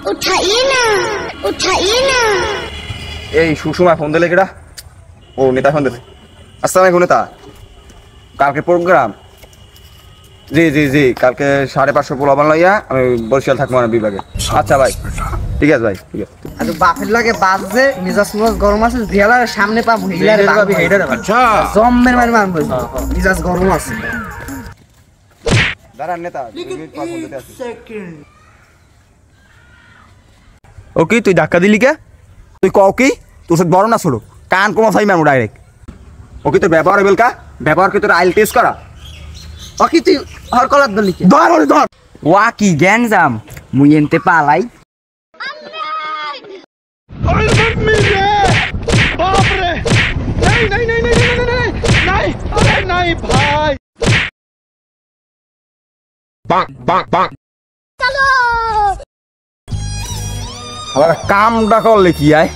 उठाइए ना उठाइए ना এই সুষমা ফোন দিলে কেডা ও নেতা ফোন দিলে আসসালামু আলাইকুম নেতা কালকে প্রোগ্রাম জি জি জি কালকে 550 পোলাপান লইয়া আমি বরিশাল থাকবো না বিভাগে আচ্ছা ভাই ঠিক আছে ভাই ঠিক আছে আরে বাপের লাগে বাজছে মিজাজ গরম আছে ভিয়ালার সামনে পাবো হিলারে পাবো আচ্ছা জম্মের মার মারবো মিজাজ গরম আছে দাঁড়ান নেতা 2 মিনিট পর ফোন দিতে আসি ওকে তুই ধাক্কা দিলি কে তুই কও কি তোর সাথে বড় না ছোট কান কোমা ফাই মারবো ডাইরেক্ট ওকে তোর ব্যবহার বেলকা ব্যবহার কি তোর আইল টেস্ট করা ওকে তুই হর কলার দলি কে ধর ওরে ধর ওয়া কি গ্যানজাম মুই এনতে পালাই আবার কামটা করলে কি আয়